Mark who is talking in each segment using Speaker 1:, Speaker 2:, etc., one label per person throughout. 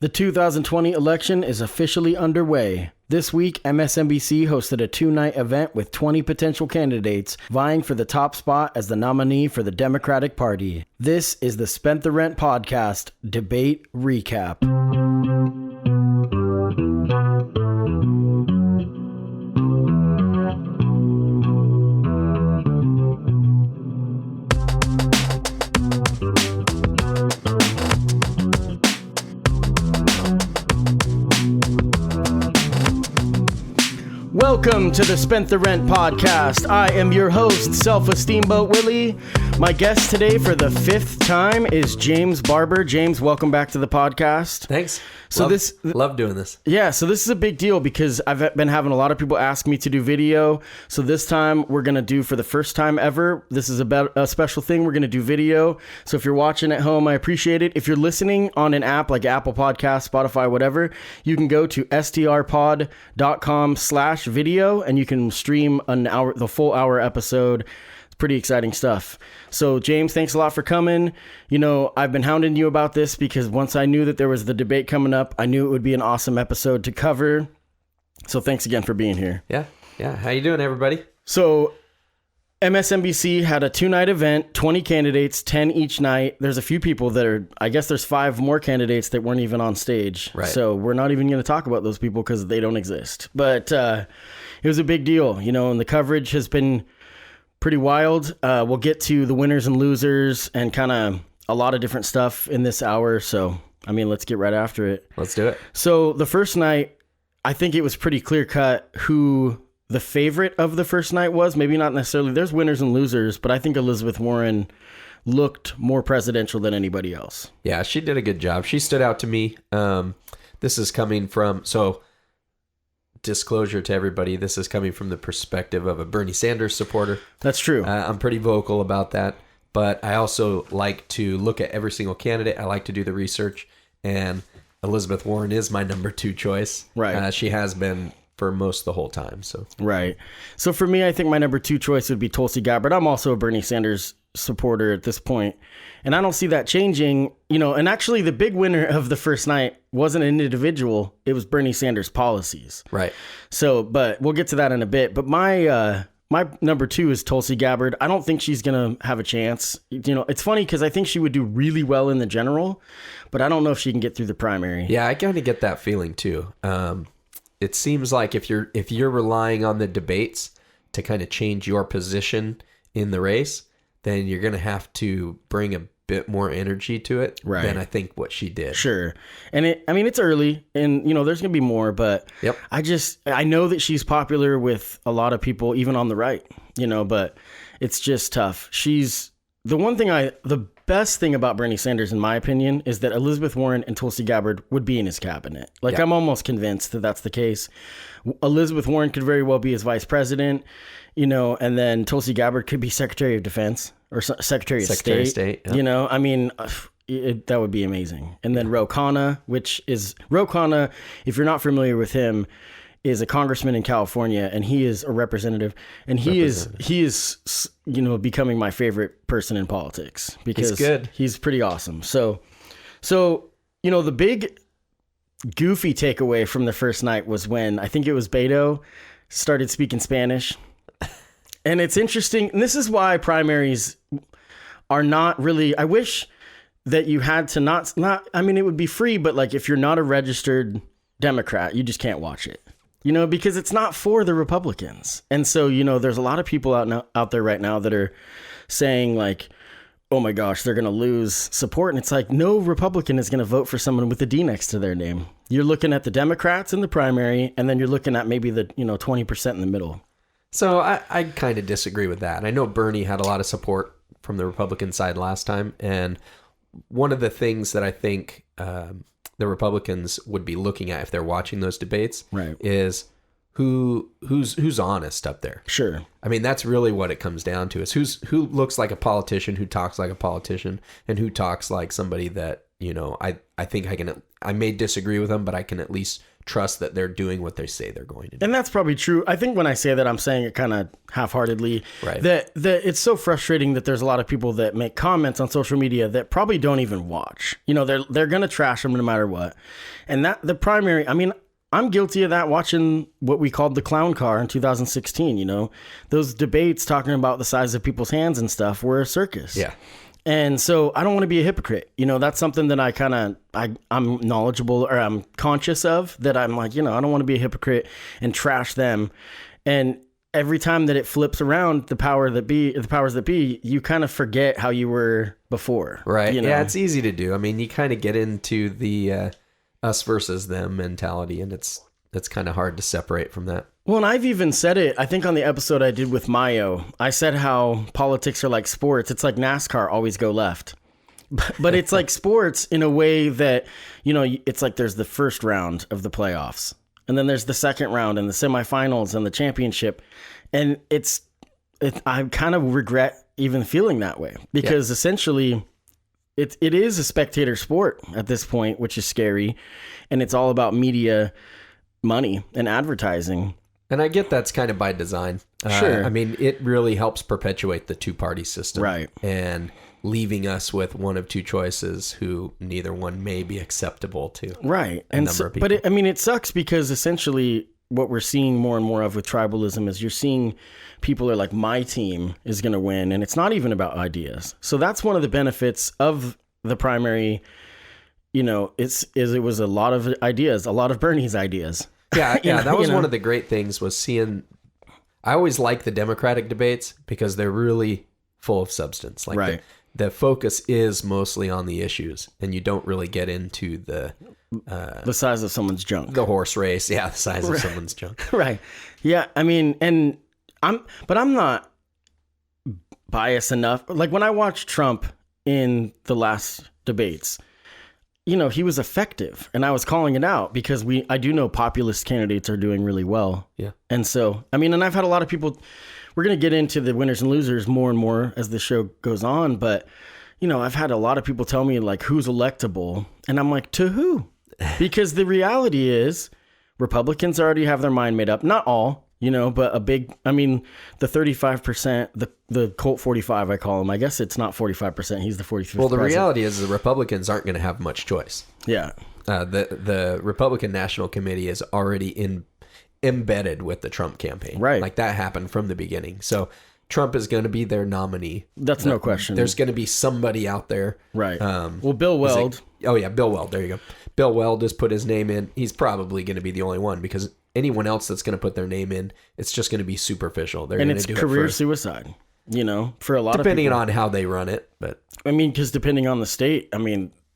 Speaker 1: The 2020 election is officially underway. This week, MSNBC hosted a two-night event with 20 potential candidates vying for the top spot as the nominee for the Democratic Party. This is the Spent the Rent podcast debate recap. Welcome to the Spent the Rent podcast. I am your host, SelfEsteem BoatWillie. My guest today for the fifth time is James Barber. James, welcome back to the podcast.
Speaker 2: Thanks.
Speaker 1: So
Speaker 2: love doing this.
Speaker 1: Yeah, so this is a big deal because I've been having a lot of people ask me to do video. So this time we're going to do, for the first time ever, this is a special thing. We're going to do video. So if you're watching at home, I appreciate it. If you're listening on an app like Apple Podcasts, Spotify, whatever, you can go to STRPOD.com/video and you can stream the full hour episode. Pretty exciting stuff. So James, thanks a lot for coming. You know, I've been hounding you about this because once I knew that there was the debate coming up, I knew it would be an awesome episode to cover. So thanks again for being here.
Speaker 2: Yeah. How you doing, everybody?
Speaker 1: So MSNBC had a two-night event, 20 candidates, 10 each night. There's a few people that I guess there's 5 more candidates that weren't even on stage.
Speaker 2: Right.
Speaker 1: So we're not even going to talk about those people because they don't exist. But it was a big deal, you know, and the coverage has been pretty wild. We'll get to the winners and losers and kind of a lot of different stuff in this hour. So, I mean, let's get right after it.
Speaker 2: Let's do it.
Speaker 1: So the first night, I think it was pretty clear cut who the favorite of the first night was. Maybe not necessarily. There's winners and losers, but I think Elizabeth Warren looked more presidential than anybody else.
Speaker 2: Yeah, she did a good job. She stood out to me. This is coming from, disclosure to everybody, this is coming from the perspective of a Bernie Sanders supporter.
Speaker 1: That's true.
Speaker 2: I'm pretty vocal about that, but I also like to look at every single candidate. I like to do the research, and Elizabeth Warren is my number 2 choice.
Speaker 1: Right.
Speaker 2: She has been for most of the whole time. So
Speaker 1: right. So for me, I think my number 2 choice would be Tulsi Gabbard. I'm also a Bernie Sanders supporter at this point, and I don't see that changing, you know. And actually the big winner of the first night wasn't an individual, it was Bernie Sanders policies.
Speaker 2: Right.
Speaker 1: So, but we'll get to that in a bit. But my number 2 is Tulsi Gabbard. I don't think she's gonna have a chance. You know, it's funny because I think she would do really well in the general, but I don't know if she can get through the primary.
Speaker 2: Yeah, I kind of get that feeling too. It seems like if you're relying on the debates to kind of change your position in the race, then you're going to have to bring a bit more energy to it than I think what she did.
Speaker 1: Sure. And it's early and, you know, there's going to be more, but
Speaker 2: yep.
Speaker 1: I know that she's popular with a lot of people, even on the right, you know, but it's just tough. The best thing about Bernie Sanders, in my opinion, is that Elizabeth Warren and Tulsi Gabbard would be in his cabinet. Like, yeah. I'm almost convinced that that's the case. Elizabeth Warren could very well be his vice president, you know, and then Tulsi Gabbard could be Secretary of Defense or Secretary of State. Yeah. You know, I mean, that would be amazing. And then Ro Khanna, if you're not familiar with him, is a congressman in California, and he is a representative, and he is, you know, becoming my favorite person in politics because
Speaker 2: he's good.
Speaker 1: He's pretty awesome. So, you know, the big goofy takeaway from the first night was when I think it was Beto started speaking Spanish. And it's interesting. And this is why primaries are not really, I wish that you had to not, I mean, it would be free, but like if you're not a registered Democrat, you just can't watch it. You know, because it's not for the Republicans. And so, you know, there's a lot of people out there right now that are saying like, oh my gosh, they're going to lose support. And it's like, no Republican is going to vote for someone with a D next to their name. You're looking at the Democrats in the primary, and then you're looking at maybe the, you know, 20% in the middle.
Speaker 2: So I kind of disagree with that. I know Bernie had a lot of support from the Republican side last time. And one of the things that I think the Republicans would be looking at if they're watching those debates is who's honest up there.
Speaker 1: Sure.
Speaker 2: I mean, that's really what it comes down to is who looks like a politician, who talks like a politician, and who talks like somebody that, I think I may disagree with them, but I can at least trust that they're doing what they say they're going to do.
Speaker 1: And that's probably true. I think when I say that, I'm saying it kind of half-heartedly.
Speaker 2: Right.
Speaker 1: That it's so frustrating that there's a lot of people that make comments on social media that probably don't even watch. They're going to trash them no matter what. And that the primary, I mean, I'm guilty of that watching what we called the clown car in 2016, Those debates talking about the size of people's hands and stuff were a circus.
Speaker 2: Yeah.
Speaker 1: And so I don't want to be a hypocrite. That's something that I'm knowledgeable, or I'm conscious of, that I'm like, I don't want to be a hypocrite and trash them. And every time that it flips around, the powers that be, you kind of forget how you were before.
Speaker 2: Right. Yeah, it's easy to do. I mean, you kind of get into the us versus them mentality, and it's kind of hard to separate from that.
Speaker 1: Well, and I've even said it, I think on the episode I did with Mayo, I said how politics are like sports. It's like NASCAR, always go left. But it's like sports in a way that, it's like there's the first round of the playoffs, and then there's the second round and the semifinals and the championship. And I kind of regret even feeling that way, because essentially it is a spectator sport at this point, which is scary. And it's all about media, money, and advertising.
Speaker 2: And I get that's kind of by design.
Speaker 1: Sure.
Speaker 2: I mean, it really helps perpetuate the two-party system.
Speaker 1: Right.
Speaker 2: And leaving us with one of two choices who neither one may be acceptable to.
Speaker 1: Right.
Speaker 2: A number of people.
Speaker 1: But it sucks, because essentially what we're seeing more and more of with tribalism is you're seeing people are like, my team is going to win. And it's not even about ideas. So that's one of the benefits of the primary, it was a lot of ideas, a lot of Bernie's ideas.
Speaker 2: Yeah, that was one of the great things was seeing. I always like the Democratic debates because they're really full of substance. Like
Speaker 1: right.
Speaker 2: The focus is mostly on the issues, and you don't really get into the
Speaker 1: size of someone's junk,
Speaker 2: the horse race. Yeah, the size of someone's junk.
Speaker 1: Right. Yeah. I mean, I'm not biased enough. Like when I watched Trump in the last debates, he was effective, and I was calling it out because I do know populist candidates are doing really well.
Speaker 2: Yeah.
Speaker 1: And so, I mean, and I've had a lot of people, we're going to get into the winners and losers more and more as the show goes on. But, I've had a lot of people tell me like, who's electable? And I'm like, to who? Because the reality is Republicans already have their mind made up. Not all, but the 35%, the Colt 45, I call him. I guess it's not 45%. He's the 45th.
Speaker 2: Well, the reality is the Republicans aren't going to have much choice.
Speaker 1: Yeah.
Speaker 2: The Republican National Committee is already embedded with the Trump campaign.
Speaker 1: Right.
Speaker 2: Like that happened from the beginning. So Trump is going to be their nominee.
Speaker 1: That's no question.
Speaker 2: There's going to be somebody out there.
Speaker 1: Right. Well, Bill Weld.
Speaker 2: Bill Weld. There you go. Bill Weld has put his name in. He's probably going to be the only one, because anyone else that's going to put their name in, it's just going to be superficial.
Speaker 1: And it's career suicide, for a lot of people.
Speaker 2: Depending on how they run it. But
Speaker 1: I mean, because depending on the state,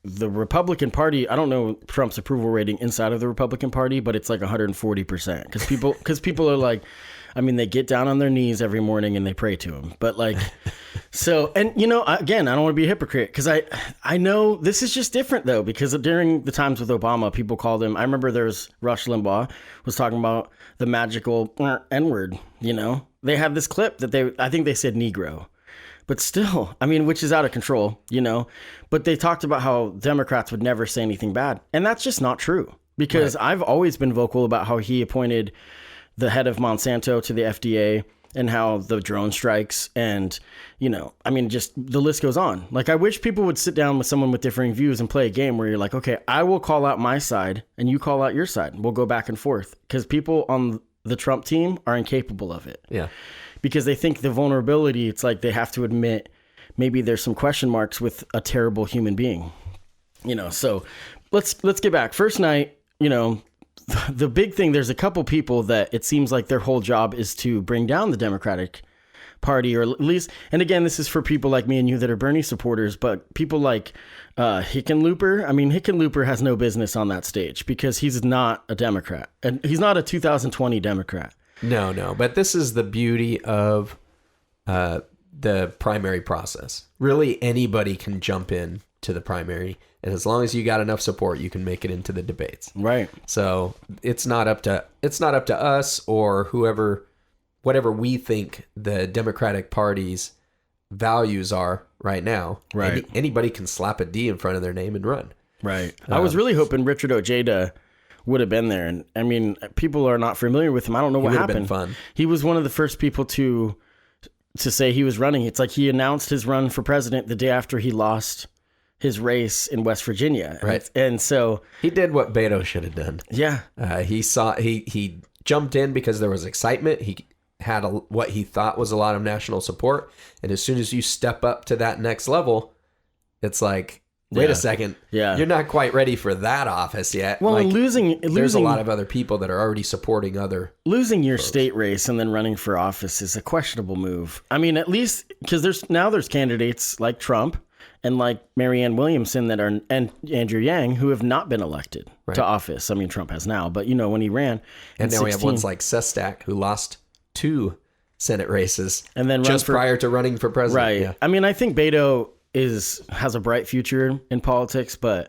Speaker 1: the Republican Party, I don't know Trump's approval rating inside of the Republican Party, but it's like 140%. Because people are like, they get down on their knees every morning and they pray to him. But like, so, and again, I don't want to be a hypocrite, because I know this is just different though, because during the times with Obama, people called him, I remember there's Rush Limbaugh was talking about the magical N-word, they had this clip that I think they said Negro, but still, which is out of control, but they talked about how Democrats would never say anything bad. And that's just not true, because I've always been vocal about how he appointed the head of Monsanto to the FDA, and how the drone strikes, and, just the list goes on. Like, I wish people would sit down with someone with differing views and play a game where you're like, okay, I will call out my side and you call out your side. We'll go back and forth, because people on the Trump team are incapable of it.
Speaker 2: Yeah.
Speaker 1: Because they think the vulnerability, it's like they have to admit maybe there's some question marks with a terrible human being, so let's get back. First night, the big thing, there's a couple people that it seems like their whole job is to bring down the Democratic Party, or at least, and again, this is for people like me and you that are Bernie supporters, but people like Hickenlooper. Hickenlooper has no business on that stage, because he's not a Democrat, and he's not a 2020 Democrat.
Speaker 2: No, but this is the beauty of the primary process. Really, anybody can jump in to the primary, and as long as you got enough support, you can make it into the debates.
Speaker 1: Right.
Speaker 2: So it's not up to us or whatever we think the Democratic Party's values are right now.
Speaker 1: Right.
Speaker 2: Anybody can slap a D in front of their name and run.
Speaker 1: Right. I was really hoping Richard Ojeda would have been there. And I mean, people are not familiar with him. I don't know what
Speaker 2: Would have
Speaker 1: happened.
Speaker 2: been fun.
Speaker 1: He was one of the first people to say he was running. It's like he announced his run for president the day after he lost his race in West Virginia.
Speaker 2: Right.
Speaker 1: And so
Speaker 2: He did what Beto should have done.
Speaker 1: yeah.
Speaker 2: He jumped in because there was excitement. He had what he thought was a lot of national support. And as soon as you step up to that next level, it's like, wait a second.
Speaker 1: Yeah.
Speaker 2: You're not quite ready for that office yet.
Speaker 1: Well,
Speaker 2: like,
Speaker 1: losing
Speaker 2: there's a lot of other people that are already supporting other.
Speaker 1: Losing your state race and then running for office is a questionable move. I mean, at least because there's candidates like Trump and like Marianne Williamson and Andrew Yang who have not been elected to office. I mean, Trump has now, but when he ran,
Speaker 2: And now we have ones like Sestak who lost 2 Senate races
Speaker 1: and then
Speaker 2: just prior to running for president.
Speaker 1: Right.
Speaker 2: Yeah.
Speaker 1: I mean, I think Beto has a bright future in politics, but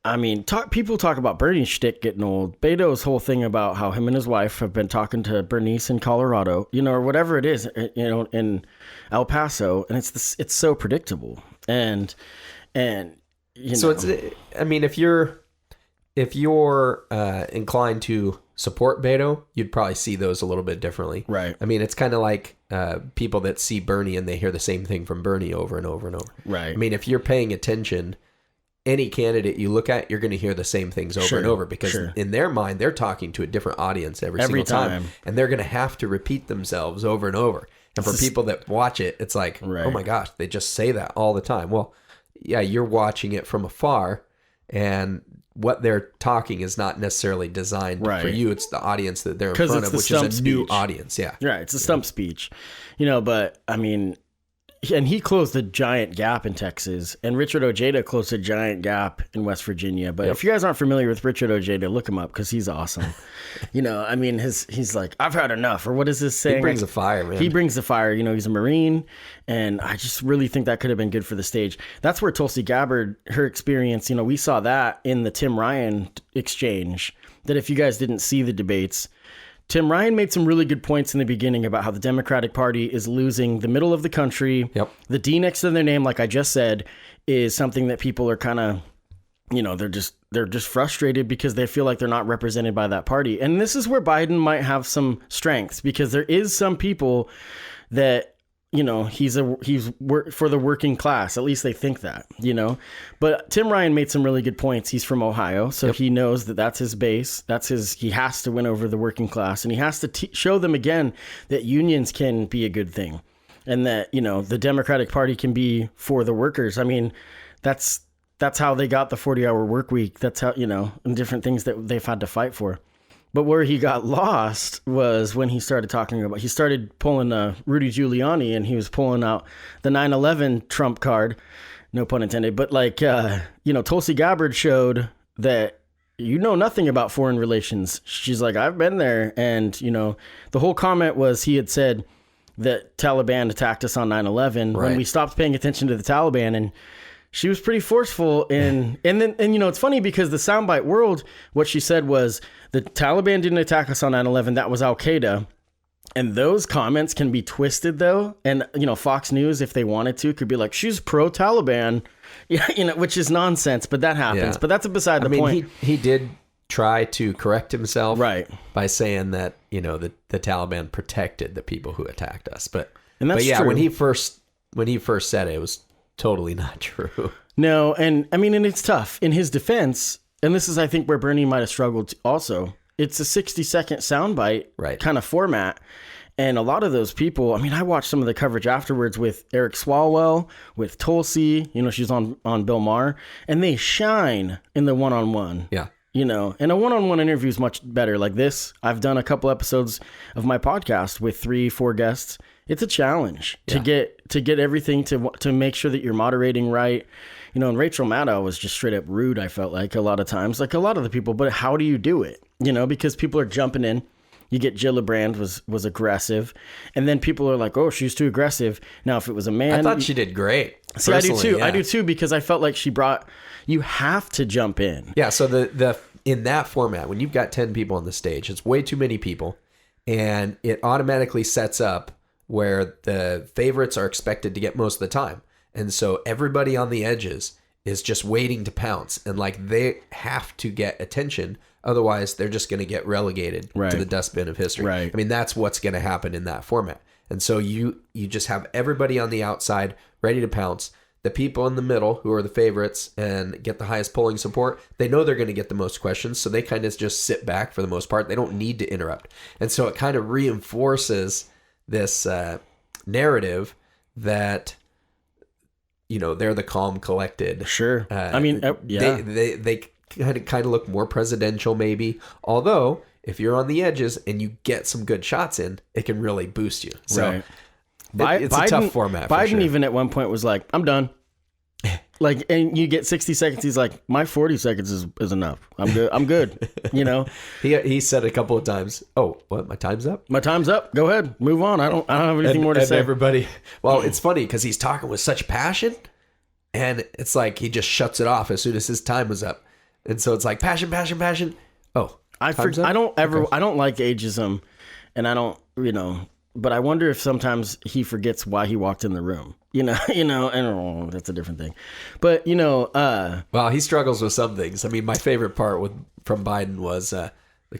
Speaker 1: I mean, people talk about Bernie's shtick getting old. Beto's whole thing about how him and his wife have been talking to Bernice in Colorado, or whatever it is, in El Paso, and it's so predictable. And
Speaker 2: So I mean, if you're inclined to support Beto, you'd probably see those a little bit differently.
Speaker 1: Right.
Speaker 2: I mean, it's kind of like people that see Bernie and they hear the same thing from Bernie over and over and over.
Speaker 1: Right.
Speaker 2: I mean, if you're paying attention, any candidate you look at, you're going to hear the same things over and over because in their mind, they're talking to a different audience every single time. And they're going to have to repeat themselves over and over. And for people that watch it, it's like, oh my gosh, they just say that all the time. Well, yeah, you're watching it from afar and what they're talking is not necessarily designed for you. It's the audience that they're in front of, which is a new audience. Yeah.
Speaker 1: Right. It's a stump speech, but I mean, and he closed a giant gap in Texas, and Richard Ojeda closed a giant gap in West Virginia. But if you guys aren't familiar with Richard Ojeda, look him up because he's awesome. I mean, he's like, I've had enough, or what is this saying?
Speaker 2: He brings the fire, man.
Speaker 1: He brings the fire. He's a Marine, and I just really think that could have been good for the stage. That's where Tulsi Gabbard, her experience, we saw that in the Tim Ryan exchange, that if you guys didn't see the debates, Tim Ryan made some really good points in the beginning about how the Democratic Party is losing the middle of the country.
Speaker 2: Yep.
Speaker 1: The D next to their name, like I just said, is something that people are kind of, they're just frustrated because they feel like they're not represented by that party. And this is where Biden might have some strengths because there is some people that, he's for the working class. At least they think that, But Tim Ryan made some really good points. He's from Ohio, so he knows that that's his base. He has to win over the working class, and he has to show them again that unions can be a good thing, and that the Democratic Party can be for the workers. I mean, that's how they got the 40-hour work week. That's how and different things that they've had to fight for. But where he got lost was when he started pulling Rudy Giuliani, and he was pulling out the 9/11 Trump card, no pun intended. But Tulsi Gabbard showed that nothing about foreign relations. She's like, I've been there. And, the whole comment was he had said that Taliban attacked us on 9/11 when we stopped paying attention to the Taliban. And she was pretty forceful and it's funny because the soundbite world, what she said was the Taliban didn't attack us on 9/11. That was Al-Qaeda. And those comments can be twisted though. And, Fox News, if they wanted to, could be like, she's pro-Taliban, which is nonsense, but that happens. But that's beside the point.
Speaker 2: He did try to correct himself
Speaker 1: by
Speaker 2: saying that, the Taliban protected the people who attacked us. But
Speaker 1: that's
Speaker 2: yeah,
Speaker 1: true.
Speaker 2: when he first said it was totally not true.
Speaker 1: No, and I mean, and it's tough. In his defense, and this is, I think, where Bernie might have struggled also, it's a 60-second soundbite kind of format. And a lot of those people, I mean, I watched some of the coverage afterwards with Eric Swalwell, with Tulsi, she's on Bill Maher, and they shine in the one-on-one.
Speaker 2: Yeah.
Speaker 1: And a one-on-one interview is much better. Like this, I've done a couple episodes of my podcast with 3-4 guests. It's a challenge to get everything to make sure that you're moderating right. And Rachel Maddow was just straight up rude, I felt like a lot of times, like a lot of the people. But how do you do it? Because people are jumping in. You get Gillibrand was aggressive. And then people are like, oh, she's too aggressive. Now, if it was a man.
Speaker 2: I thought she did great.
Speaker 1: See, I do too. Yeah. I do too, because I felt like you have to jump in.
Speaker 2: Yeah. So the in that format, when you've got 10 people on the stage, it's way too many people. And it automatically sets up where the favorites are expected to get most of the time. And so everybody on the edges is just waiting to pounce, and like they have to get attention. Otherwise, they're just going to get relegated to the dustbin of history.
Speaker 1: Right.
Speaker 2: I mean, that's what's going to happen in that format. And so you just have everybody on the outside ready to pounce. The people in the middle, who are the favorites and get the highest polling support, they know they're going to get the most questions, so they kind of just sit back for the most part. They don't need to interrupt. And so it kind of reinforces this narrative that, you know, they're the calm, collected.
Speaker 1: Sure. I mean, yeah.
Speaker 2: They kind of look more presidential, maybe. Although, if you're on the edges and you get some good shots in, it can really boost you. So it's a tough format.
Speaker 1: Biden even at one point was like, "I'm done." Like, and you get 60 seconds. He's like, "My 40 seconds is enough. I'm good. I'm good." You know.
Speaker 2: He said a couple of times, "Oh, what? My time's up.
Speaker 1: My time's up. Go ahead, move on. I don't have anything more to say."
Speaker 2: Everybody. Well, it's funny because he's talking with such passion, and it's like he just shuts it off as soon as his time was up. And so it's like passion. Oh,
Speaker 1: I don't like ageism, and I don't, you know, but I wonder if sometimes he forgets why he walked in the room, you know, and that's a different thing. But, you know,
Speaker 2: well, he struggles with some things. I mean, my favorite part from Biden was the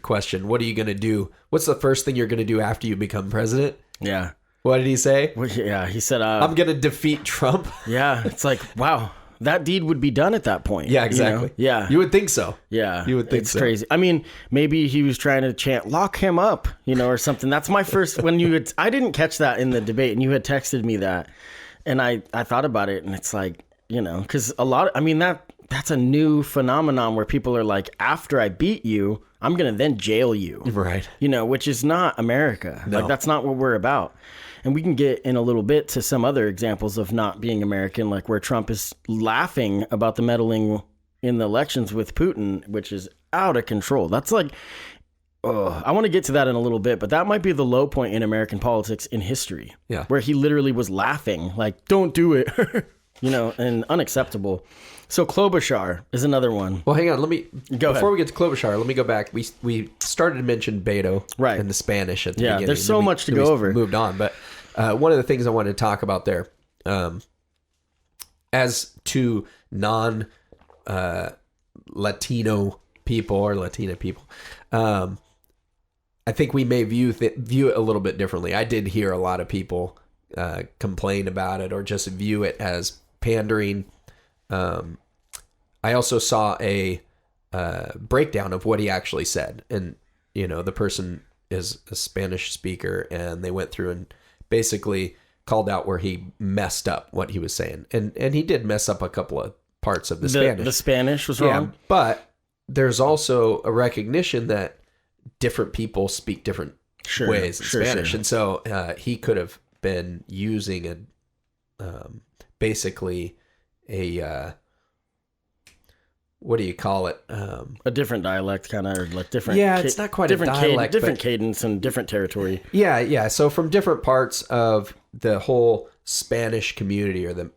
Speaker 2: question, what are you going to do? What's the first thing you're going to do after you become president?
Speaker 1: Yeah.
Speaker 2: What did he say?
Speaker 1: Well, yeah, he said,
Speaker 2: I'm going to defeat Trump.
Speaker 1: Yeah. It's like, wow. That deed would be done at that point.
Speaker 2: Yeah, exactly.
Speaker 1: You know? Yeah.
Speaker 2: You would think so.
Speaker 1: Yeah.
Speaker 2: You would think
Speaker 1: it's
Speaker 2: so.
Speaker 1: Crazy. I mean, maybe he was trying to chant, "Lock him up," you know, or something. That's my first, I didn't catch that in the debate, and you had texted me that, and I thought about it, and it's like, you know, because that's a new phenomenon where people are like, after I beat you, I'm going to then jail you.
Speaker 2: Right.
Speaker 1: You know, which is not America.
Speaker 2: No.
Speaker 1: Like, that's not what we're about. And we can get in a little bit to some other examples of not being American, like where Trump is laughing about the meddling in the elections with Putin, which is out of control. That's like, I want to get to that in a little bit, but that might be the low point in American politics in history.
Speaker 2: Yeah.
Speaker 1: Where he literally was laughing, like, "Don't do it," you know, and unacceptable. So Klobuchar is another one.
Speaker 2: Well, hang on. Before
Speaker 1: ahead.
Speaker 2: we get to Klobuchar, let me go back. We started to mention Beto and the Spanish at the beginning.
Speaker 1: There's so much to go over.
Speaker 2: Moved on, but one of the things I wanted to talk about there, as to non-Latino people or Latina people, I think we may view it a little bit differently. I did hear a lot of people complain about it or just view it as pandering. I also saw a breakdown of what he actually said, and you know, the person is a Spanish speaker, and they went through and basically called out where he messed up what he was saying, and he did mess up a couple of parts of the Spanish.
Speaker 1: The Spanish was wrong.
Speaker 2: Yeah, but there's also a recognition that different people speak different ways in Spanish, and so he could have been using basically a what do you call it?
Speaker 1: A different dialect, kind of, or like different.
Speaker 2: Yeah, it's not quite
Speaker 1: different
Speaker 2: a dialect,
Speaker 1: different cadence and different territory.
Speaker 2: Yeah. So from different parts of the whole Spanish community or the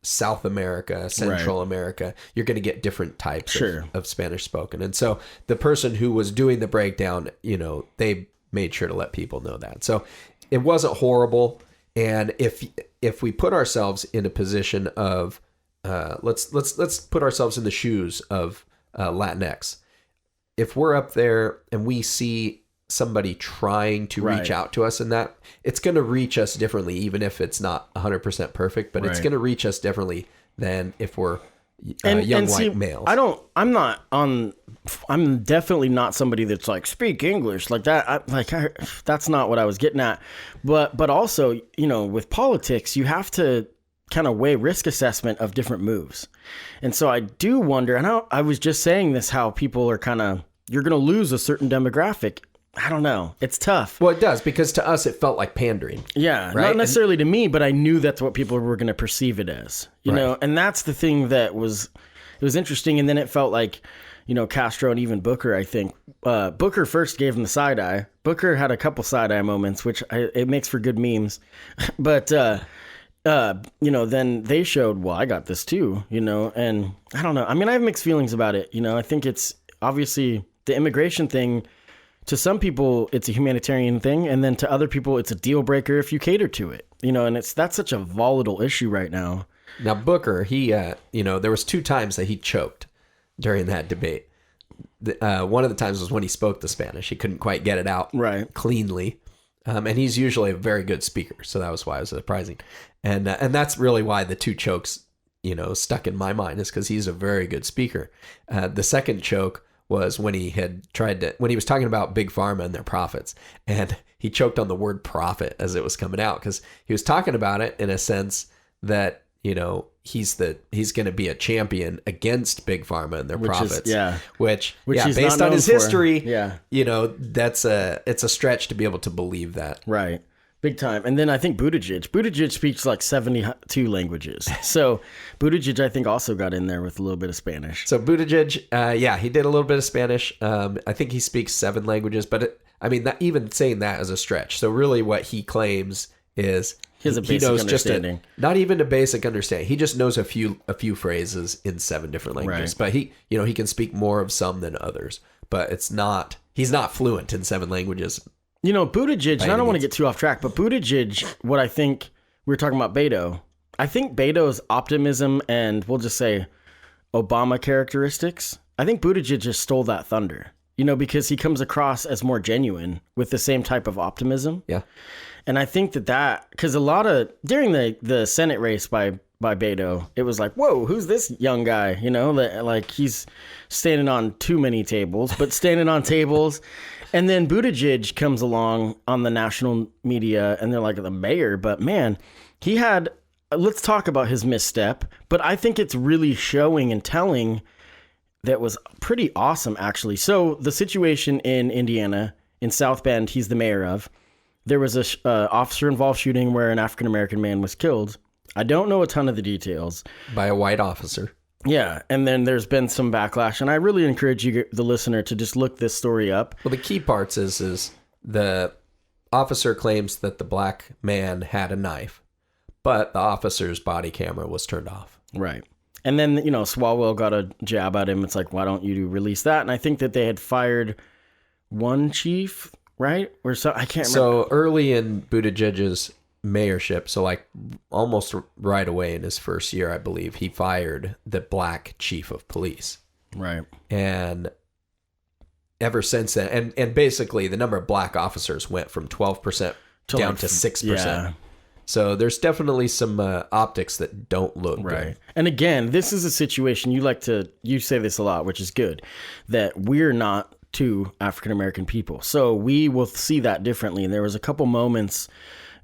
Speaker 2: South America, Central America, you're going to get different types of Spanish spoken. And so the person who was doing the breakdown, you know, they made sure to let people know that. So it wasn't horrible. And if we put ourselves in a position of let's put ourselves in the shoes of Latinx. If we're up there and we see somebody trying to reach out to us in that, it's going to reach us differently, even if it's not 100% perfect, but it's going to reach us differently than if we're young white males.
Speaker 1: I'm definitely not somebody that's like, speak English like that. That's not what I was getting at. But also, you know, with politics, you have to kind of weigh risk assessment of different moves. And so I do wonder, and I was just saying this, how people are kind of, you're going to lose a certain demographic. I don't know. It's tough.
Speaker 2: Well, it does, because to us, it felt like pandering.
Speaker 1: Yeah. Right? Not necessarily to me, but I knew that's what people were going to perceive it as, you know, and that's the thing that was interesting. And then it felt like, you know, Castro and even Booker, I think, Booker first gave him the side eye. Booker had a couple side eye moments, which it makes for good memes, but, you know, then they showed, well, I got this too, you know, and I don't know. I mean, I have mixed feelings about it. You know, I think it's obviously the immigration thing to some people it's a humanitarian thing, and then to other people it's a deal breaker if you cater to it. And that's such a volatile issue right now.
Speaker 2: Now Booker, he there was 2 times that he choked during that debate. One of the times was when he spoke the Spanish. He couldn't quite get it out cleanly. And he's usually a very good speaker, so that was why it was surprising. And that's really why the 2 chokes, stuck in my mind, is because he's a very good speaker. The second choke was when he when he was talking about Big Pharma and their profits, and he choked on the word profit as it was coming out, because he was talking about it in a sense that, he's going to be a champion against Big Pharma and their profits. Which based on his history, it's a stretch to be able to believe that.
Speaker 1: Right. Big time. And then I think Buttigieg speaks like 72 languages. So Buttigieg, I think, also got in there with a little bit of Spanish.
Speaker 2: So Buttigieg, he did a little bit of Spanish. I think he speaks 7 languages, but even saying that is a stretch. So really what he claims is
Speaker 1: he knows understanding.
Speaker 2: Not even a basic understanding. He just knows a few phrases in 7 different languages. Right. But he can speak more of some than others. But he's not fluent in 7 languages.
Speaker 1: Buttigieg, and I don't want to get too off track, but Buttigieg, what I think, we were talking about Beto. I think Beto's optimism and we'll just say Obama characteristics, I think Buttigieg just stole that thunder, because he comes across as more genuine with the same type of optimism.
Speaker 2: Yeah.
Speaker 1: And I think that because during the Senate race by Beto, it was like, whoa, who's this young guy? Like he's standing on too many tables, but standing on tables. And then Buttigieg comes along on the national media and they're like the mayor, but man, let's talk about his misstep, but I think it's really showing and telling that was pretty awesome actually. So the situation in Indiana, in South Bend, he's the mayor of, there was a officer involved shooting where an African-American man was killed. I don't know a ton of the details.
Speaker 2: By a white officer.
Speaker 1: Yeah, and then there's been some backlash, and I really encourage you, the listener, to just look this story up.
Speaker 2: Well, the key parts is the officer claims that the black man had a knife, but the officer's body camera was turned off.
Speaker 1: Right. And then, Swalwell got a jab at him. It's like, why don't you release that? And I think that they had fired one chief, right? Or so, I can't remember.
Speaker 2: So early in Buttigieg's mayorship, so like almost right away in his first year, I believe, he fired the black chief of police.
Speaker 1: Right.
Speaker 2: And ever since then, and basically the number of black officers went from 12% down to 6%.
Speaker 1: Yeah.
Speaker 2: So there's definitely some optics that don't look good.
Speaker 1: And again, this is a situation you say this a lot, which is good, that we're not 2 African-American people. So we will see that differently. And there was a couple moments.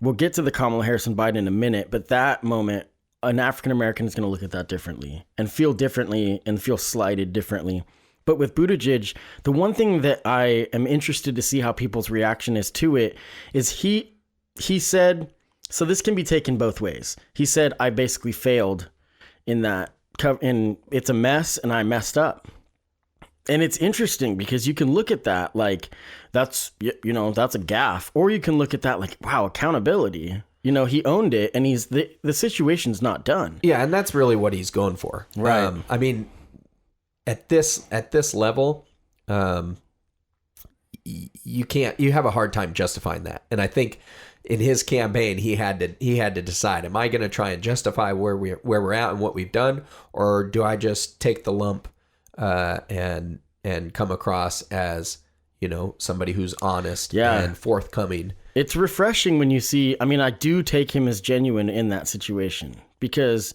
Speaker 1: We'll get to the Kamala Harris and Biden in a minute, but that moment, an African-American is going to look at that differently and feel differently and feel slighted differently. But with Buttigieg, the one thing that I am interested to see how people's reaction is to it is he said, so this can be taken both ways. He said, I basically failed in that, and it's a mess and I messed up. And it's interesting because you can look at that like that's a gaffe, or you can look at that like, wow, accountability. He owned it, and the situation's not done.
Speaker 2: Yeah, and that's really what he's going for.
Speaker 1: Right.
Speaker 2: At this level, you have a hard time justifying that. And I think in his campaign, he had to decide: am I going to try and justify where we're at and what we've done, or do I just take the lump and come across as somebody who's honest and forthcoming?
Speaker 1: It's refreshing when you see. I do take him as genuine in that situation because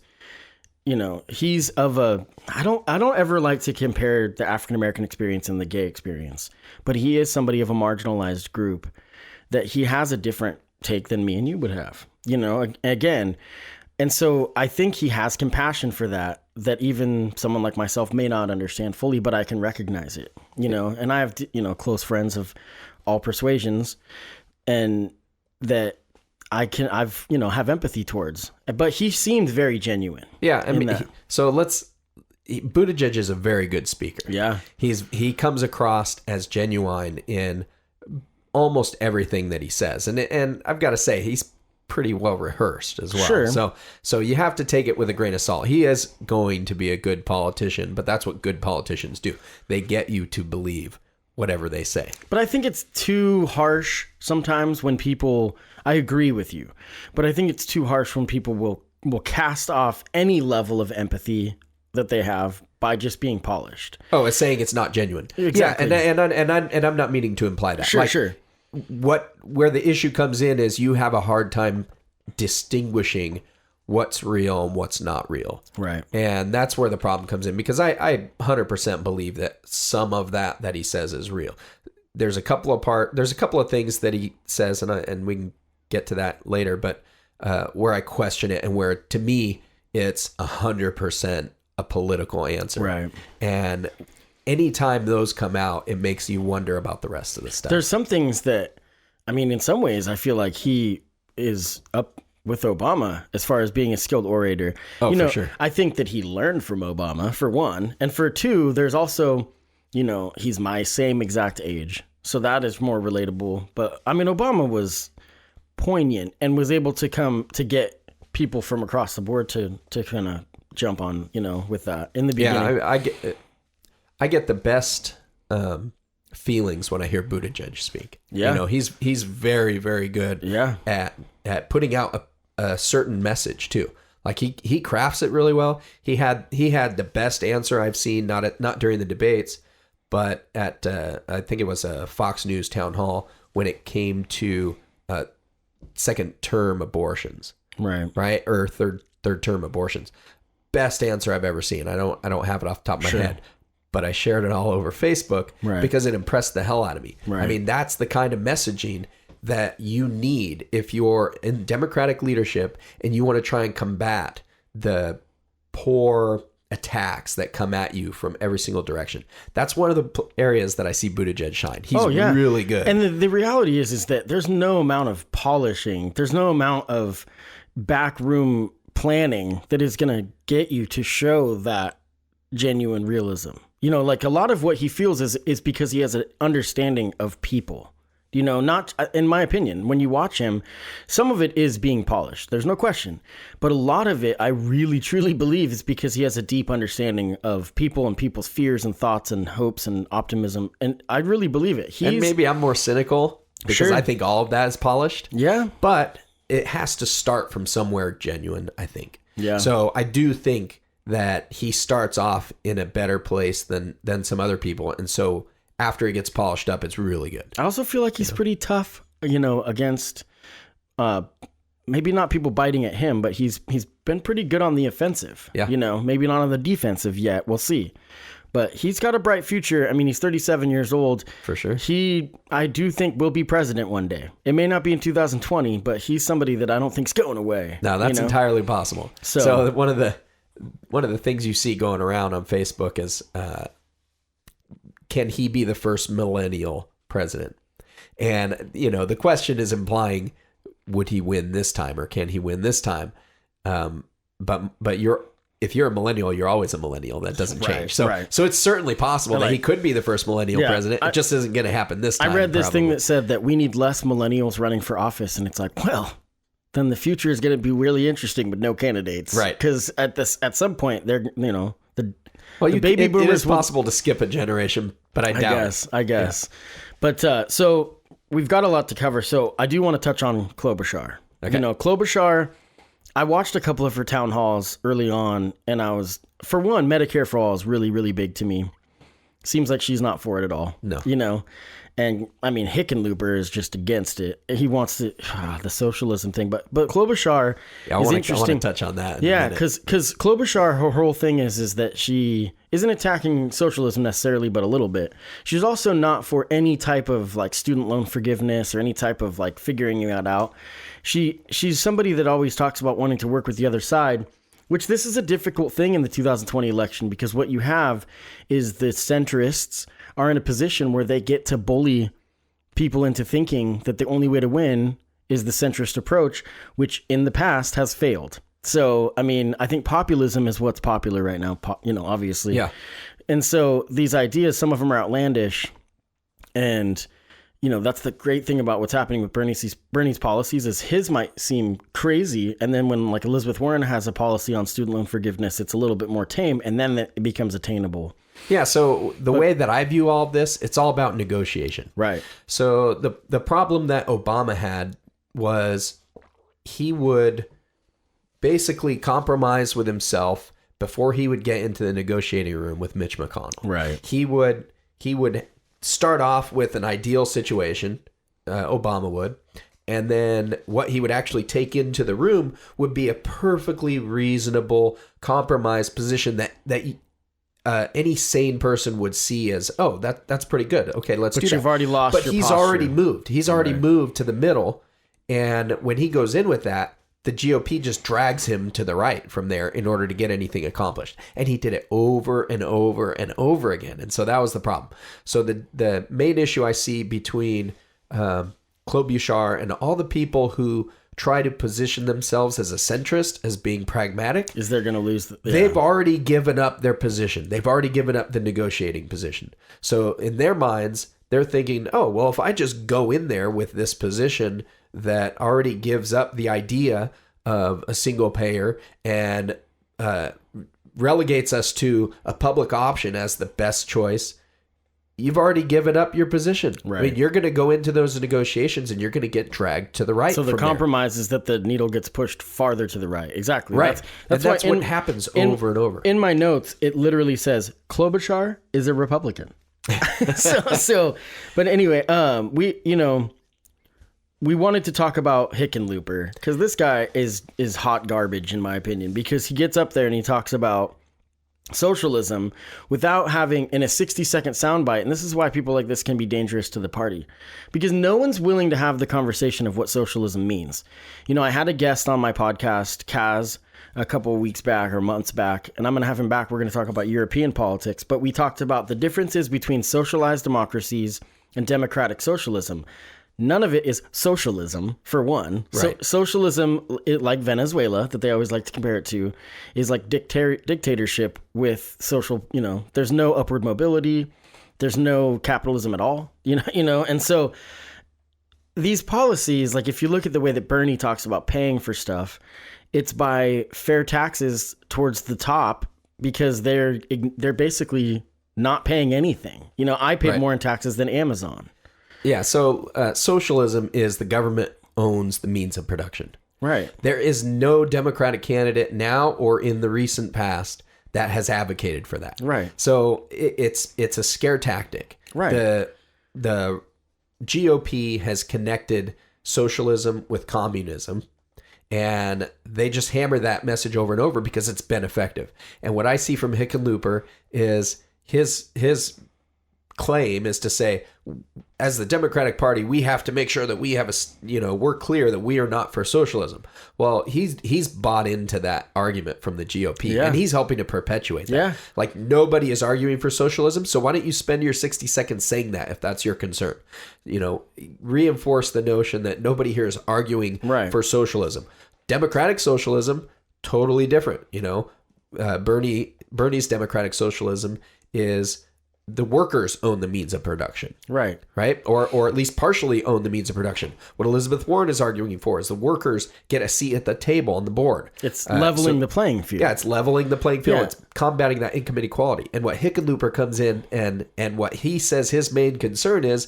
Speaker 1: he's of a. I don't ever like to compare the African American experience and the gay experience, but he is somebody of a marginalized group that he has a different take than me and you would have. Again. And so I think he has compassion for that even someone like myself may not understand fully, but I can recognize it, and I have, close friends of all persuasions and that I've have empathy towards, but he seemed very genuine.
Speaker 2: Yeah. Buttigieg is a very good speaker.
Speaker 1: Yeah.
Speaker 2: He comes across as genuine in almost everything that he says. And I've got to say, he's pretty well rehearsed as well.
Speaker 1: Sure.
Speaker 2: So you have to take it with a grain of salt. He is going to be a good politician, but that's what good politicians do. They get you to believe whatever they say.
Speaker 1: But I think it's too harsh sometimes when people, I agree with you, but I think it's too harsh when people will cast off any level of empathy that they have by just being polished.
Speaker 2: Oh, it's saying it's not genuine.
Speaker 1: Exactly.
Speaker 2: Yeah, and I'm not meaning to imply that.
Speaker 1: Sure.
Speaker 2: Where the issue comes in is you have a hard time distinguishing what's real and what's not real.
Speaker 1: Right.
Speaker 2: And that's where the problem comes in, because I 100% believe that some of that he says is real. There's a couple of things that he says, and we can get to that later, but where I question it and where, to me, it's 100% a political answer.
Speaker 1: Right.
Speaker 2: And anytime those come out, it makes you wonder about the rest of the stuff.
Speaker 1: There's some things that, I mean, in some ways, I feel like he is up with Obama as far as being a skilled orator.
Speaker 2: Oh, for sure.
Speaker 1: I think that he learned from Obama, for one. And for two, there's also, he's my same exact age. So that is more relatable. But I mean, Obama was poignant and was able to come to get people from across the board to kind of jump on, with that in the beginning.
Speaker 2: Yeah, I get the best feelings when I hear Buttigieg speak.
Speaker 1: Yeah.
Speaker 2: He's very, very good at putting out a certain message too. Like he crafts it really well. He had the best answer I've seen, not during the debates, but at I think it was a Fox News town hall when it came to second term abortions. Right? Or third term abortions. Best answer I've ever seen. I don't have it off the top of my head, but I shared it all over Facebook because it impressed the hell out of me. Right. I mean, that's the kind of messaging that you need if you're in Democratic leadership and you want to try and combat the poor attacks that come at you from every single direction. That's one of the areas that I see Buttigieg shine. He's really good.
Speaker 1: And the reality is that there's no amount of polishing. There's no amount of backroom planning that is going to get you to show that genuine realism. Like a lot of what he feels is because he has an understanding of people. Not, in my opinion, when you watch him, some of it is being polished. There's no question. But a lot of it, I really, truly believe is because he has a deep understanding of people and people's fears and thoughts and hopes and optimism. And I really believe it.
Speaker 2: And maybe I'm more cynical because I think all of that is polished.
Speaker 1: Yeah.
Speaker 2: But it has to start from somewhere genuine, I think.
Speaker 1: Yeah.
Speaker 2: So I do think that he starts off in a better place than some other people. And so after it gets polished up, it's really good.
Speaker 1: I also feel like he's pretty tough, against maybe not people biting at him, but he's been pretty good on the offensive.
Speaker 2: Yeah.
Speaker 1: Maybe not on the defensive yet. We'll see. But he's got a bright future. I mean, he's 37 years old.
Speaker 2: For sure.
Speaker 1: I do think will be president one day. It may not be in 2020, but he's somebody that I don't think's going away.
Speaker 2: No, that's entirely possible. So one of the things you see going around on Facebook is, can he be the first millennial president? And, the question is implying, would he win this time or can he win this time? But if you're a millennial, you're always a millennial. That doesn't change. So it's certainly possible that he could be the first millennial president. It just isn't going to happen this time.
Speaker 1: I read this thing that said that we need less millennials running for office. And it's like, well, then the future is going to be really interesting with no candidates.
Speaker 2: Right.
Speaker 1: Because at some point, they're,
Speaker 2: the baby boomers. It is possible to skip a generation, but I doubt it.
Speaker 1: I guess. Yeah. But so we've got a lot to cover. So I do want to touch on Klobuchar. Okay. Klobuchar, I watched a couple of her town halls early on, and I was, for one, Medicare for All is really, really big to me. Seems like she's not for it at all.
Speaker 2: No.
Speaker 1: And I mean, Hickenlooper is just against it. He wants the socialism thing, but Klobuchar is interesting.
Speaker 2: I want to touch on that.
Speaker 1: Yeah, because Klobuchar, her whole thing is that she isn't attacking socialism necessarily, but a little bit. She's also not for any type of like student loan forgiveness or any type of like figuring that out. She's somebody that always talks about wanting to work with the other side, which this is a difficult thing in the 2020 election because what you have is the centrists are in a position where they get to bully people into thinking that the only way to win is the centrist approach, which in the past has failed. So, I mean, I think populism is what's popular right now, obviously.
Speaker 2: Yeah.
Speaker 1: And so these ideas, some of them are outlandish. And, that's the great thing about what's happening with Bernie's policies is his might seem crazy. And then when like Elizabeth Warren has a policy on student loan forgiveness, it's a little bit more tame and then it becomes attainable.
Speaker 2: Yeah, so the way that I view all of this, it's all about negotiation.
Speaker 1: Right.
Speaker 2: So the problem that Obama had was he would basically compromise with himself before he would get into the negotiating room with Mitch McConnell.
Speaker 1: Right.
Speaker 2: He would start off with an ideal situation, Obama would, and then what he would actually take into the room would be a perfectly reasonable compromise position that any sane person would see as, oh, that's pretty good. Okay, let's do that.
Speaker 1: But you've already lost
Speaker 2: But
Speaker 1: your
Speaker 2: he's
Speaker 1: posture.
Speaker 2: already moved. He's already
Speaker 1: Right.
Speaker 2: moved to the middle. And when he goes in with that, the GOP just drags him to the right from there in order to get anything accomplished. And he did it over and over and over again. And so that was the problem. So the main issue I see between Klobuchar and all the people who try to position themselves as a centrist, as being pragmatic,
Speaker 1: Is they're going to lose?
Speaker 2: they've already given up their position. They've already given up the negotiating position. So in their minds, they're thinking, oh, well, if I just go in there with this position that already gives up the idea of a single payer and relegates us to a public option as the best choice, you've already given up your position.
Speaker 1: Right.
Speaker 2: I mean, you're going to go into those negotiations and you're going to get dragged to the right.
Speaker 1: So the
Speaker 2: from there.
Speaker 1: compromise is that the needle gets pushed farther to the right. Exactly.
Speaker 2: Right.
Speaker 1: That's
Speaker 2: That's
Speaker 1: why
Speaker 2: what happens over and over.
Speaker 1: In my notes, it literally says Klobuchar is a Republican. But anyway, we wanted to talk about Hickenlooper because this guy is hot garbage in my opinion, because he gets up there and he talks about socialism without having in a 60-second soundbite. And this is why people like this can be dangerous to the party, because no one's willing to have the conversation of what socialism means. I had a guest on my podcast, Kaz, a couple of weeks back or months back, and I'm going to have him back. We're going to talk about European politics, but we talked about the differences between socialized democracies and democratic socialism. None of it is socialism, for one. Right. Socialism, like Venezuela, that they always like to compare it to, is like dictatorship with social, there's no upward mobility. There's no capitalism at all, And so these policies, like if you look at the way that Bernie talks about paying for stuff, it's by fair taxes towards the top, because they're basically not paying anything. I pay more in taxes than Amazon.
Speaker 2: Yeah, so socialism is the government owns the means of production.
Speaker 1: Right.
Speaker 2: There is no Democratic candidate now or in the recent past that has advocated for that.
Speaker 1: Right.
Speaker 2: So it's a scare tactic.
Speaker 1: Right.
Speaker 2: The GOP has connected socialism with communism, and they just hammer that message over and over because it's been effective. And what I see from Hickenlooper is his claim is to say, as the Democratic Party, we have to make sure that we have we're clear that we are not for socialism. Well, he's bought into that argument from the GOP, and he's helping to perpetuate that.
Speaker 1: Yeah.
Speaker 2: Like, nobody is arguing for socialism, so why don't you spend your 60 seconds saying that if that's your concern? Reinforce the notion that nobody here is arguing for socialism. Democratic socialism, totally different. Bernie's democratic socialism is the workers own the means of production. Right. Or at least partially own the means of production. What Elizabeth Warren is arguing for is the workers get a seat at the table on the board.
Speaker 1: It's leveling the playing field.
Speaker 2: Yeah, it's leveling the playing field.
Speaker 1: Yeah.
Speaker 2: It's combating that income inequality. And what Hickenlooper comes in and what he says his main concern is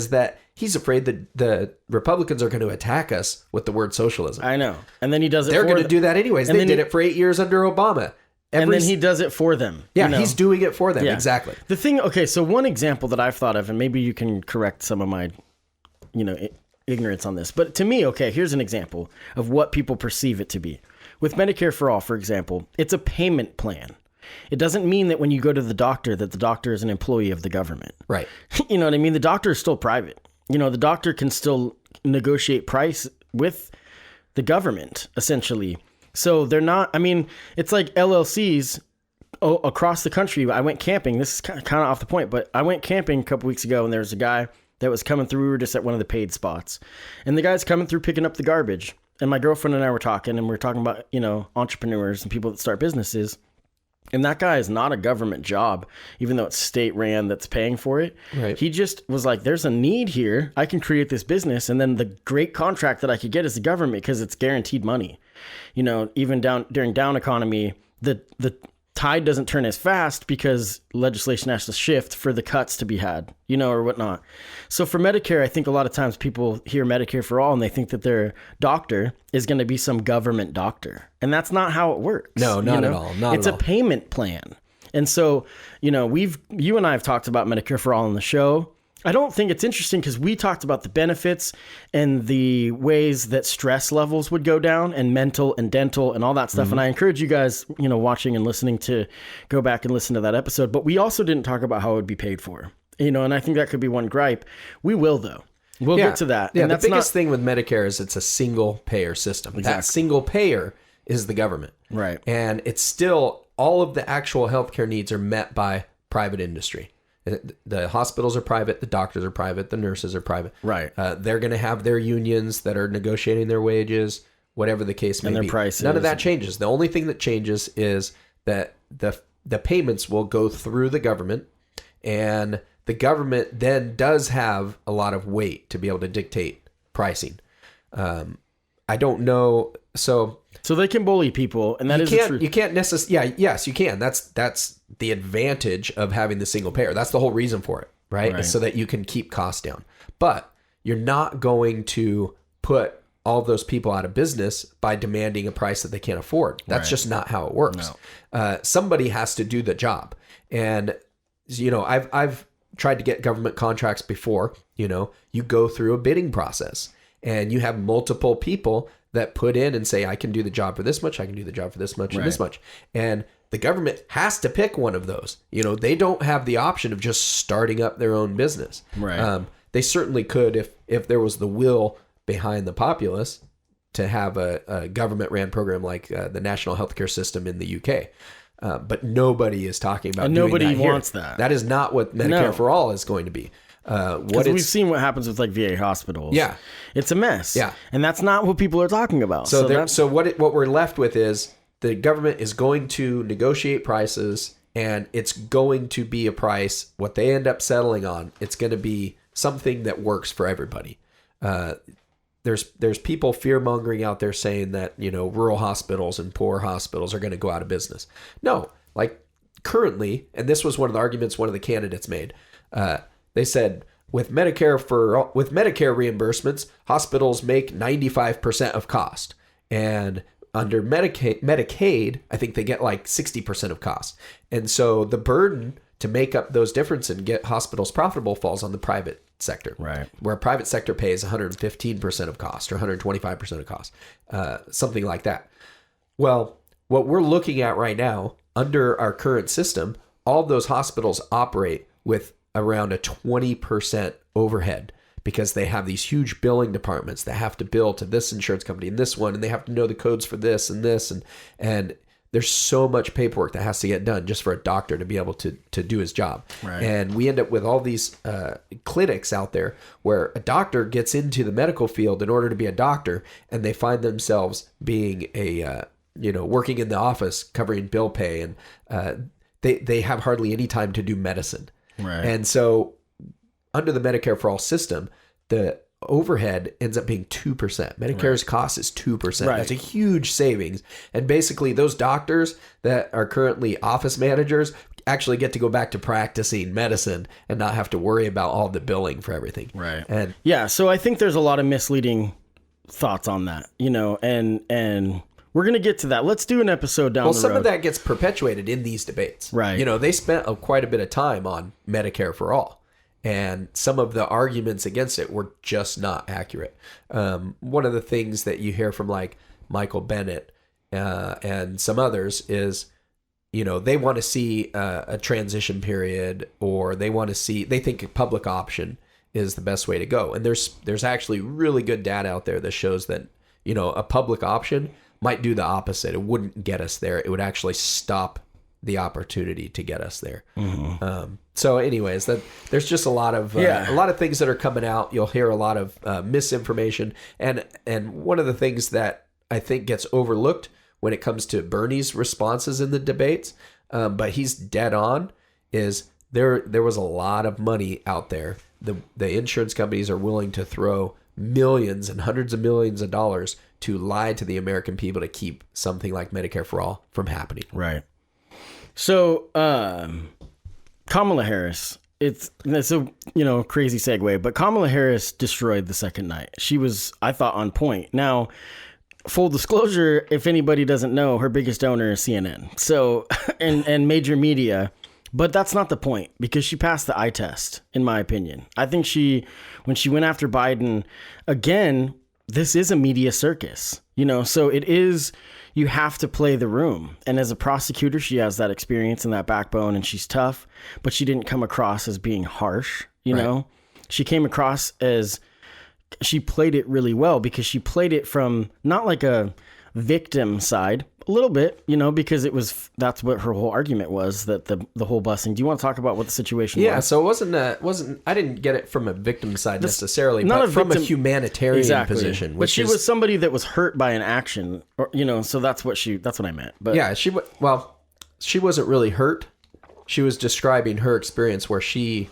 Speaker 2: that he's afraid that the Republicans are going to attack us with the word socialism.
Speaker 1: I know. And then he does it
Speaker 2: They're going to do that anyways. They did it for 8 years under Obama.
Speaker 1: And then he does it for them.
Speaker 2: Yeah, he's doing it for them. Yeah. Exactly.
Speaker 1: The thing, so one example that I've thought of, and maybe you can correct some of my, ignorance on this, but to me, here's an example of what people perceive it to be. With Medicare for All, for example, it's a payment plan. It doesn't mean that when you go to the doctor that the doctor is an employee of the government. Right. You know what I mean? The doctor is still private. The doctor can still negotiate price with the government, essentially. So they're not, it's like LLCs across the country. I went camping. This is kind of off the point, but I went camping a couple weeks ago, and there was a guy that was coming through. We were just at one of the paid spots, and the guy's coming through picking up the garbage. And my girlfriend and I were talking, and we were talking about, entrepreneurs and people that start businesses. And that guy is not a government job, even though it's state ran that's paying for it. Right. He just was like, there's a need here. I can create this business. And then the great contract that I could get is the government, because it's guaranteed money. Even during down economy, the tide doesn't turn as fast because legislation has to shift for the cuts to be had, or whatnot. So for Medicare, I think a lot of times people hear Medicare for all and they think that their doctor is going to be some government doctor. And that's not how it works.
Speaker 2: No, not at all.
Speaker 1: It's a payment plan. And so, you and I have talked about Medicare for all on the show. I don't think it's interesting because we talked about the benefits and the ways that stress levels would go down and mental and dental and all that stuff. And I encourage you guys, watching and listening to go back and listen to that episode. But we also didn't talk about how it would be paid for, and I think that could be one gripe. We will, though. We'll get to that.
Speaker 2: Yeah,
Speaker 1: and
Speaker 2: the biggest thing with Medicare is it's a single payer system. Exactly. That single payer is the government.
Speaker 1: Right.
Speaker 2: And it's still, all of the actual healthcare needs are met by private industry. The hospitals are private, the doctors are private, the nurses are private.
Speaker 1: Right.
Speaker 2: They're going to have their unions that are negotiating their wages, whatever the case may
Speaker 1: and their
Speaker 2: be.
Speaker 1: Prices.
Speaker 2: None of that changes. The only thing that changes is that the payments will go through the government, and the government then does have a lot of weight to be able to dictate pricing. I don't know. So
Speaker 1: they can bully people, and that is the truth.
Speaker 2: You can't necessarily. Yeah, yes, you can. That's the advantage of having the single payer. That's the whole reason for it, right? So that you can keep costs down. But you're not going to put all those people out of business by demanding a price that they can't afford. That's just not how it works. No. Somebody has to do the job, and I've tried to get government contracts before. You go through a bidding process, and you have multiple people that put in and say, I can do the job for this much, I can do the job for this much, and this much. And the government has to pick one of those. They don't have the option of just starting up their own business.
Speaker 1: Right.
Speaker 2: They certainly could if there was the will behind the populace to have a government-ran program like the National Healthcare System in the UK. But nobody is talking about doing
Speaker 1: nobody
Speaker 2: that here.
Speaker 1: Wants that.
Speaker 2: That is not what Medicare for All is going to be.
Speaker 1: We've seen what happens with VA hospitals.
Speaker 2: Yeah,
Speaker 1: it's a mess.
Speaker 2: Yeah,
Speaker 1: and that's not what people are talking about.
Speaker 2: So what we're left with is the government is going to negotiate prices, and it's going to be a price. What they end up settling on, it's going to be something that works for everybody. There's people fear mongering out there saying that rural hospitals and poor hospitals are going to go out of business. No, like currently, and this was one of the arguments one of the candidates made. They said with Medicare reimbursements, hospitals make 95% of cost, and under Medicaid, I think they get like 60% of cost. And so the burden to make up those differences and get hospitals profitable falls on the private sector,
Speaker 1: right?
Speaker 2: Where private sector pays 115% of cost or 125% of cost, something like that. Well, what we're looking at right now under our current system, all of those hospitals operate with around a 20% overhead because they have these huge billing departments that have to bill to this insurance company and this one, and they have to know the codes for this and this, and there's so much paperwork that has to get done just for a doctor to be able to do his job.
Speaker 1: Right.
Speaker 2: And we end up with all these clinics out there where a doctor gets into the medical field in order to be a doctor, and they find themselves being working in the office covering bill pay, and they have hardly any time to do medicine.
Speaker 1: Right.
Speaker 2: And so under the Medicare for All system, the overhead ends up being 2%. Medicare's cost is 2%.
Speaker 1: Right.
Speaker 2: That's a huge savings. And basically those doctors that are currently office managers actually get to go back to practicing medicine and not have to worry about all the billing for everything.
Speaker 1: Right.
Speaker 2: And
Speaker 1: yeah, so I think there's a lot of misleading thoughts on that, and we're going to get to that. Let's do an episode down the road.
Speaker 2: Well, some of that gets perpetuated in these debates.
Speaker 1: Right.
Speaker 2: They spent quite a bit of time on Medicare for All, and some of the arguments against it were just not accurate. One of the things that you hear from like Michael Bennett and some others is, they want to see a transition period, or they think a public option is the best way to go. And there's actually really good data out there that shows that, a public option might do the opposite. It wouldn't get us there. It would actually stop the opportunity to get us there. Mm-hmm. So anyways, there's just a lot of things that are coming out. You'll hear a lot of misinformation. And one of the things that I think gets overlooked when it comes to Bernie's responses in the debates, but he's dead on, is there was a lot of money out there. The insurance companies are willing to throw millions and hundreds of millions of dollars to lie to the American people to keep something like Medicare for All from happening.
Speaker 1: Right. So, Kamala Harris, it's a, crazy segue, but Kamala Harris destroyed the second night. She was, I thought, on point. Now, full disclosure, if anybody doesn't know, her biggest donor is CNN. So, and major media, but that's not the point because she passed the eye test, in my opinion. I think when she went after Biden, again, this is a media circus, so it is, you have to play the room. And as a prosecutor, she has that experience and that backbone and she's tough, but she didn't come across as being harsh, know? She came across as, she played it really well because she played it from not like a victim side, a little bit, because that's what her whole argument was, that the whole busing. Do you want to talk about what the situation was?
Speaker 2: Yeah, so it wasn't, I didn't get it from a victim side necessarily, but from a humanitarian position.
Speaker 1: But she was somebody that was hurt by an action, or, so that's what I meant. But
Speaker 2: yeah, she wasn't really hurt. She was describing her experience where she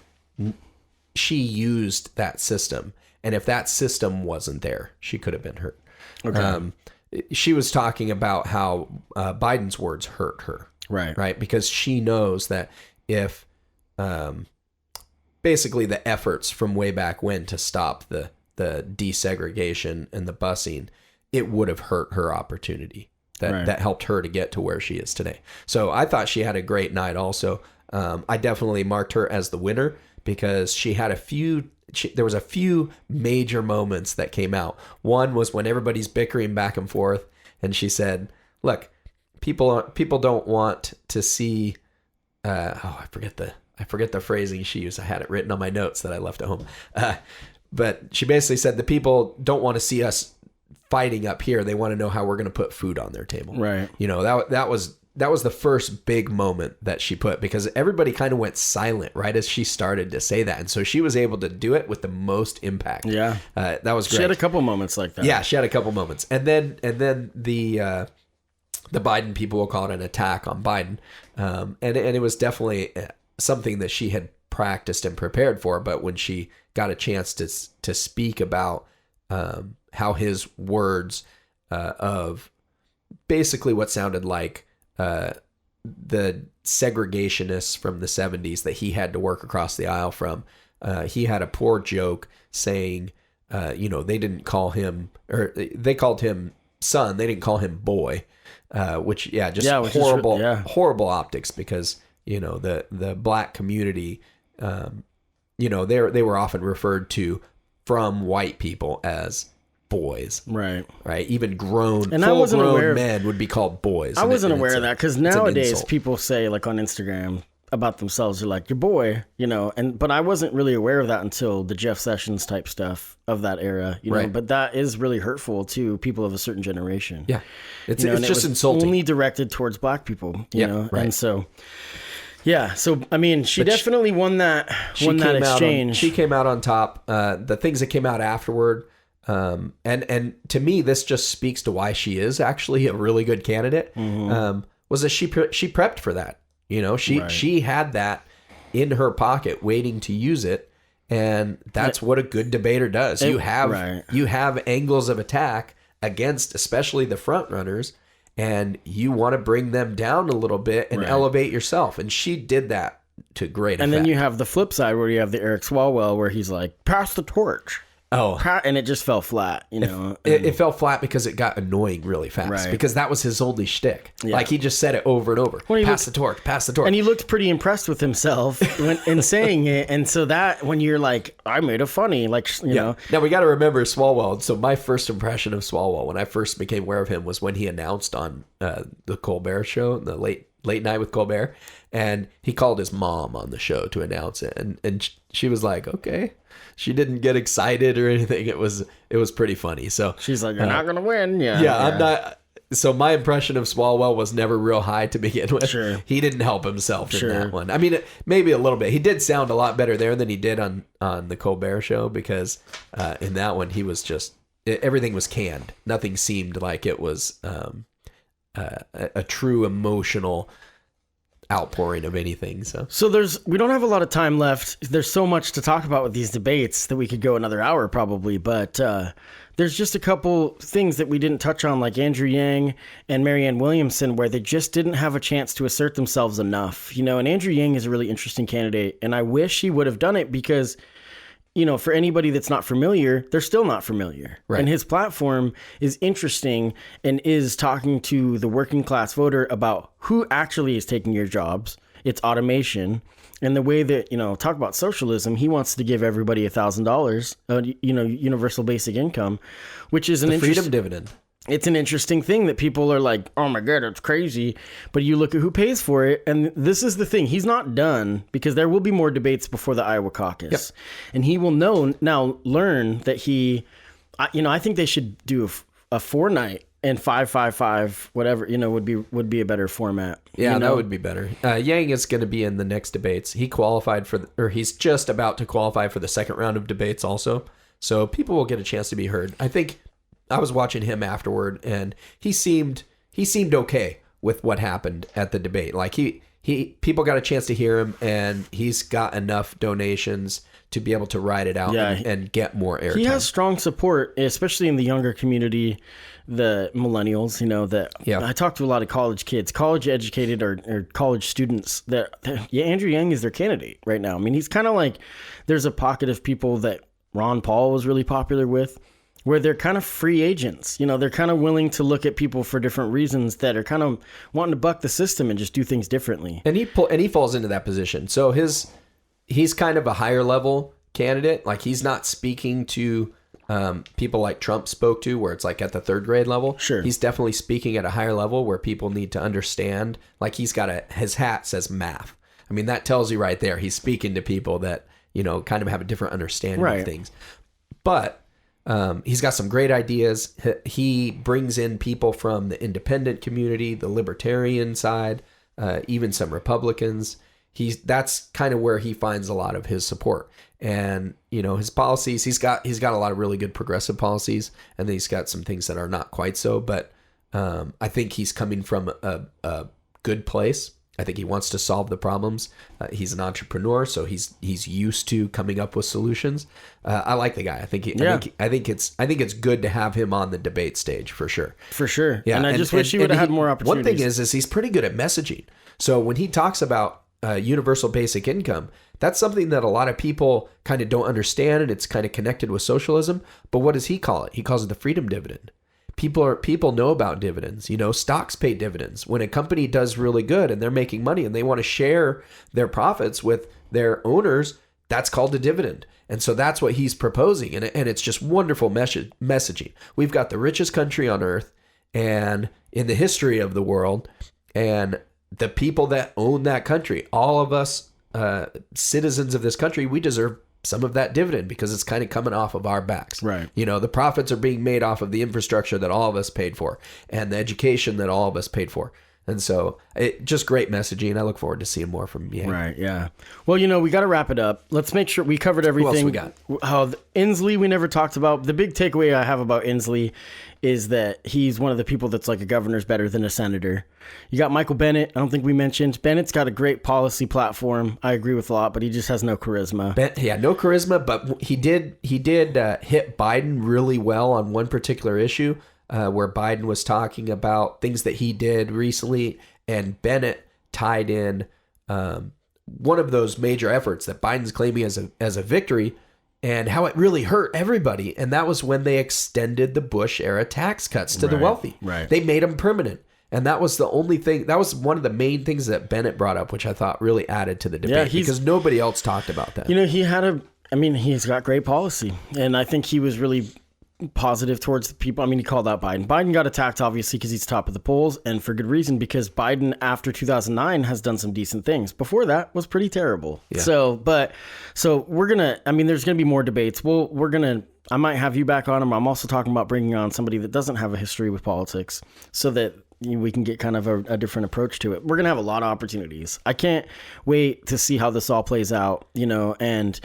Speaker 2: used that system. And if that system wasn't there, she could have been hurt. Okay. She was talking about how Biden's words hurt her. Right. Because she knows that if basically the efforts from way back when to stop the desegregation and the busing, it would have hurt her opportunity. That helped her to get to where she is today. So I thought she had a great night also. I definitely marked her as the winner because she had there was a few major moments that came out. One was when everybody's bickering back and forth, and she said, "Look, people don't want to see." I forget the phrasing she used. I had it written on my notes that I left at home. But she basically said the people don't want to see us fighting up here. They want to know how we're going to put food on their table. Right. That was the first big moment that she put, because everybody kind of went silent right as she started to say that. And so she was able to do it with the most impact. Yeah. That was great.
Speaker 1: She had a couple moments like that.
Speaker 2: Yeah, she had a couple moments. And then the Biden people will call it an attack on Biden. And it was definitely something that she had practiced and prepared for. But when she got a chance to speak about how his words of basically what sounded like the segregationists from the 70s that he had to work across the aisle from. He had a poor joke saying, they didn't call him, or they called him son. They didn't call him boy, which horrible optics because, the black community, they were often referred to from white people as boys, right? Even full-grown men would be called boys.
Speaker 1: I wasn't aware of that because nowadays people say, like on Instagram about themselves, they're like your boy, but I wasn't really aware of that until the Jeff Sessions type stuff of that era, know. But that is really hurtful to people of a certain generation. Yeah, it's just insulting. Only directed towards black people, you know, and so. Yeah, so I mean, she definitely won that exchange.
Speaker 2: She came out on top. The things that came out afterward. And to me, this just speaks to why she is actually a really good candidate. Was that she prepped for that? She had that in her pocket, waiting to use it, and that's what a good debater does. You have angles of attack against, especially the front runners, and you want to bring them down a little bit and elevate yourself. And she did that to great effect.
Speaker 1: And then you have the flip side where you have the Eric Swalwell, where he's like, "Pass the torch." Oh, and it just fell flat,
Speaker 2: It fell flat because it got annoying really fast. Because that was his only shtick. Yeah. Like he just said it over and over. Pass the torch.
Speaker 1: And he looked pretty impressed with himself in saying it. And so that when you're like, I made a funny, know.
Speaker 2: Now we got to remember Swalwell. So my first impression of Swalwell when I first became aware of him was when he announced on the Colbert Show, the late night with Colbert, and he called his mom on the show to announce it, and she was like, okay. She didn't get excited or anything. It was pretty funny. So
Speaker 1: she's like, "You're not gonna win."
Speaker 2: I'm not. So my impression of Swalwell was never real high to begin with. Sure. He didn't help himself in that one. I mean, maybe a little bit. He did sound a lot better there than he did on the Colbert Show because in that one he was just everything was canned. Nothing seemed like it was a true emotional outpouring of anything. So
Speaker 1: we don't have a lot of time left. There's so much to talk about with these debates that we could go another hour probably, but there's just a couple things that we didn't touch on, like Andrew Yang and Marianne Williamson, where they just didn't have a chance to assert themselves enough. And Andrew Yang is a really interesting candidate, and I wish he would have done it because, for anybody that's not familiar, they're still not familiar.
Speaker 2: Right.
Speaker 1: And his platform is interesting and is talking to the working class voter about who actually is taking your jobs. It's automation. And the way that, talk about socialism, he wants to give everybody $1,000, universal basic income, which is
Speaker 2: the freedom dividend.
Speaker 1: It's an interesting thing that people are like, oh my God, it's crazy. But you look at who pays for it. And this is the thing. He's not done because there will be more debates before the Iowa caucus. Yep. And he will learn that I think they should do a 4-night and 5-5-5, whatever, would be a better format.
Speaker 2: Yeah, that would be better. Yang is going to be in the next debates. He qualified he's just about to qualify for the second round of debates also. So people will get a chance to be heard. I think I was watching him afterward, and he seemed okay with what happened at the debate. Like people got a chance to hear him, and he's got enough donations to be able to ride it out and get more airtime. He
Speaker 1: has strong support, especially in the younger community, the millennials, I talk to a lot of college kids, college educated or college students Andrew Yang is their candidate right now. I mean, he's kind of like, there's a pocket of people that Ron Paul was really popular with, where they're kind of free agents. They're kind of willing to look at people for different reasons that are kind of wanting to buck the system and just do things differently.
Speaker 2: And he falls into that position. So he's kind of a higher level candidate. Like, he's not speaking to people like Trump spoke to, where it's like at the third grade level.
Speaker 1: Sure.
Speaker 2: He's definitely speaking at a higher level where people need to understand. Like, his hat says math. I mean, that tells you right there. He's speaking to people that, kind of have a different understanding of things. But he's got some great ideas. He brings in people from the independent community, the libertarian side, even some Republicans. That's kind of where he finds a lot of his support. And his policies, he's got a lot of really good progressive policies, and then he's got some things that are not quite so. But I think he's coming from a good place. I think he wants to solve the problems. He's an entrepreneur, so he's used to coming up with solutions. I like the guy. I think it's good to have him on the debate stage for sure.
Speaker 1: For sure. Yeah. And I just wish he would have had more opportunities.
Speaker 2: One thing is he's pretty good at messaging. So when he talks about universal basic income, that's something that a lot of people kind of don't understand, and it's kind of connected with socialism. But what does he call it? He calls it the freedom dividend. People know about dividends. Stocks pay dividends. When a company does really good and they're making money and they want to share their profits with their owners, that's called a dividend. And so that's what he's proposing. And it's just wonderful messaging. We've got the richest country on earth and in the history of the world, and the people that own that country, all of us citizens of this country, we deserve some of that dividend because it's kind of coming off of our backs.
Speaker 1: Right.
Speaker 2: The profits are being made off of the infrastructure that all of us paid for and the education that all of us paid for. And so just great messaging. I look forward to seeing more from Yang.
Speaker 1: Right. Yeah. Well, we got to wrap it up. Let's make sure we covered everything.
Speaker 2: Who else we
Speaker 1: got? Inslee, we never talked about. The big takeaway I have about Inslee is that he's one of the people that's like a governor's better than a senator. You got Michael Bennet. I don't think we mentioned. Bennett's got a great policy platform. I agree with a lot, but he just has no charisma.
Speaker 2: No charisma, but he did hit Biden really well on one particular issue. Where Biden was talking about things that he did recently, and Bennett tied in one of those major efforts that Biden's claiming as a victory, and how it really hurt everybody. And that was when they extended the Bush era tax cuts to the wealthy.
Speaker 1: Right.
Speaker 2: They made them permanent. And that was the only thing, that was one of the main things that Bennett brought up, which I thought really added to the debate because nobody else talked about that.
Speaker 1: He's got great policy, and I think he was really positive towards the people. I mean, he called out Biden. Biden got attacked, obviously, because he's top of the polls, and for good reason, because Biden, after 2009, has done some decent things. Before that was pretty terrible. Yeah. So we're going to, there's going to be more debates. I might have you back on him. I'm also talking about bringing on somebody that doesn't have a history with politics so that we can get kind of a different approach to it. We're going to have a lot of opportunities. I can't wait to see how this all plays out, and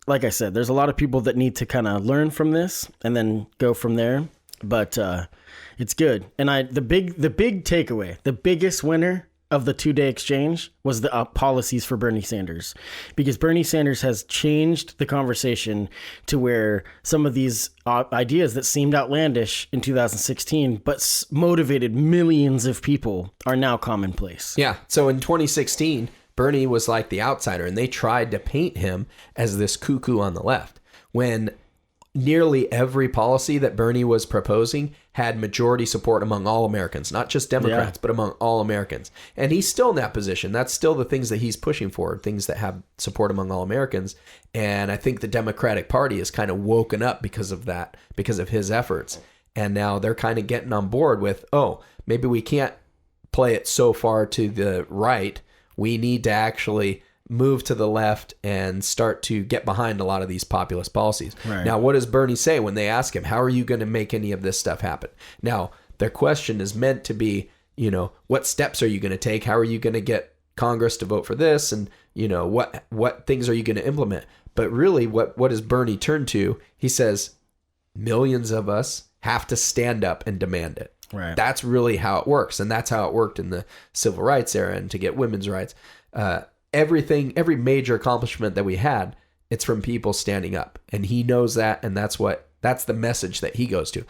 Speaker 1: like I said, there's a lot of people that need to kind of learn from this and then go from there. But it's good. And the big takeaway, the biggest winner of the 2-day exchange was the policies for Bernie Sanders, because Bernie Sanders has changed the conversation to where some of these ideas that seemed outlandish in 2016 but motivated millions of people are now commonplace.
Speaker 2: Yeah. So in 2016, Bernie was like the outsider, and they tried to paint him as this cuckoo on the left, when nearly every policy that Bernie was proposing had majority support among all Americans, not just Democrats, but among all Americans. And he's still in that position. That's still the things that he's pushing for, things that have support among all Americans. And I think the Democratic Party has kind of woken up because of that, because of his efforts. And now they're kind of getting on board with, oh, maybe we can't play it so far to the right. We need to actually move to the left and start to get behind a lot of these populist policies. Right. Now, what does Bernie say when they ask him, how are you going to make any of this stuff happen? Now, their question is meant to be, what steps are you going to take? How are you going to get Congress to vote for this? And, what things are you going to implement? But really, what does Bernie turn to? He says, millions of us have to stand up and demand it. Right. That's really how it works. And that's how it worked in the civil rights era and to get women's rights. Every major accomplishment that we had, it's from people standing up, and he knows that, and that's the message that he goes to.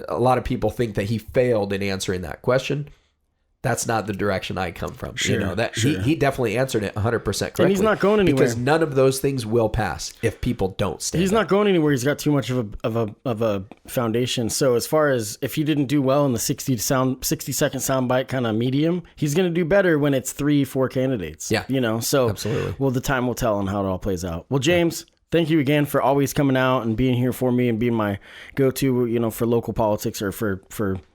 Speaker 2: A lot of people think that he failed in answering that question. That's not the direction I come from. Sure, he definitely answered it 100% correctly.
Speaker 1: And he's not going anywhere,
Speaker 2: because none of those things will pass if people don't stand.
Speaker 1: He's not going anywhere. He's got too much of a foundation. So as far as if he didn't do well in the 60-second soundbite kind of medium, he's going to do better when it's 3-4 candidates. Yeah, So absolutely. Well, the time will tell on how it all plays out. Well, James. Yeah. Thank you again for always coming out and being here for me and being my go-to, for local politics or for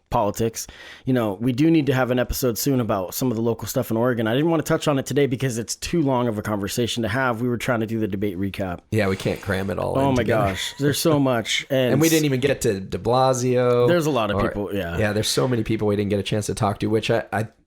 Speaker 1: politics. We do need to have an episode soon about some of the local stuff in Oregon. I didn't want to touch on it today because it's too long of a conversation to have. We were trying to do the debate recap.
Speaker 2: Yeah, we can't cram it all in.
Speaker 1: Oh my gosh, there's so much.
Speaker 2: And we didn't even get to de Blasio.
Speaker 1: There's a lot of people,
Speaker 2: Yeah, there's so many people we didn't get a chance to talk to, which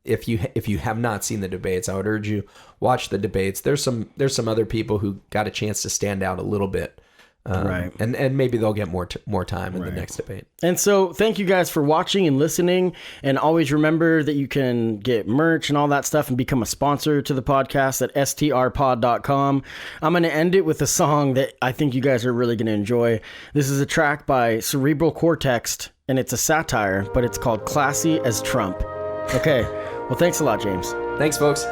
Speaker 2: if you have not seen the debates, I would urge you, watch the debates. There's some other people who got a chance to stand out a little bit. Right. And maybe they'll get more time in the next debate. And so thank you guys for watching and listening. And always remember that you can get merch and all that stuff and become a sponsor to the podcast at STRPOD.com. I'm going to end it with a song that I think you guys are really going to enjoy. This is a track by Cerebral Coretext, and it's a satire, but it's called Classy as Trump. Okay. Well, thanks a lot, James. Thanks, folks.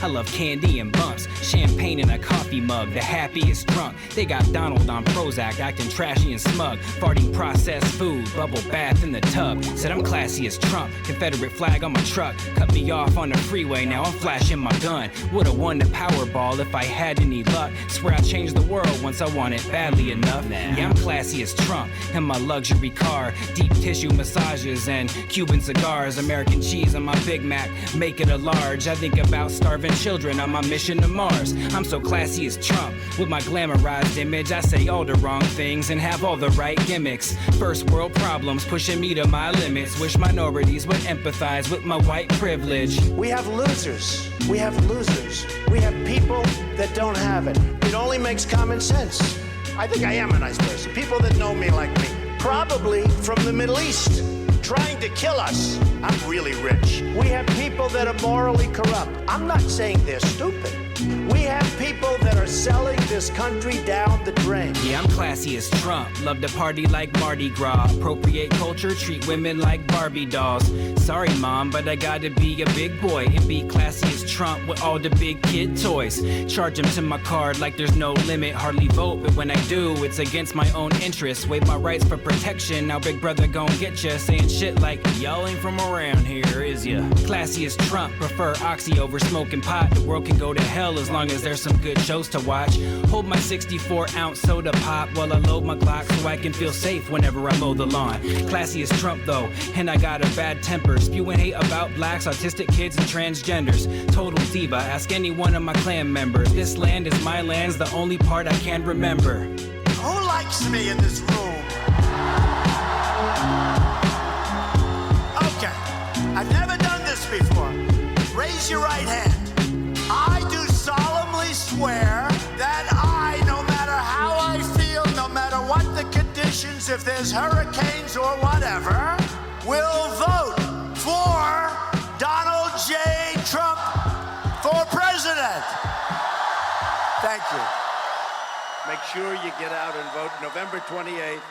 Speaker 3: I love candy and bumps, champagne in a coffee mug, the happiest drunk. They got Donald on Prozac, acting trashy and smug, farting processed food, bubble bath in the tub. Said I'm classy as Trump, Confederate flag on my truck. Cut me off on the freeway, now I'm flashing my gun. Would've won the Powerball if I had any luck. Swear I changed the world once I want it badly enough. Yeah, I'm classy as Trump, in my luxury car. Deep tissue massages and Cuban cigars. American cheese on my Big Mac, make it a large. I think about starving children on my mission to Mars. I'm so classy as Trump. With my glamorized image, I say all the wrong things and have all the right gimmicks. First world problems pushing me to my limits. Wish minorities would empathize with my white privilege.
Speaker 4: We have losers. We have losers. We have people that don't have it. It only makes common sense. I think I am a nice person. People that know me like me. Probably from the Middle East. Trying to kill us. I'm really rich. We have people that are morally corrupt. I'm not saying they're stupid. We have people that are selling this country down the drain.
Speaker 3: Yeah, I'm classy as Trump. Love to party like Mardi Gras. Appropriate culture, treat women like Barbie dolls. Sorry, Mom, but I gotta be a big boy and be classy as Trump with all the big kid toys. Charge them to my card like there's no limit. Hardly vote, but when I do, it's against my own interests. Waive my rights for protection. Now Big Brother gon' get ya. Saying shit like, y'all ain't from around here, is ya? Classy as Trump. Prefer oxy over smoking pot. The world can go to hell as long as there's some good shows to watch. Hold my 64-ounce soda pop while I load my Glock so I can feel safe whenever I mow the lawn. Classy as Trump though, and I got a bad temper. Spewing hate about blacks, autistic kids, and transgenders. Total diva, ask any one of my clan members. This land is my land's the only part I can remember.
Speaker 4: Who likes me in this room? Okay, I've never done this before. Raise your right hand. I do solemnly swear that I, no matter how I feel, no matter what the conditions, if there's hurricanes or whatever, will vote for Donald J. Trump for president. Thank you. Make sure you get out and vote November 28th.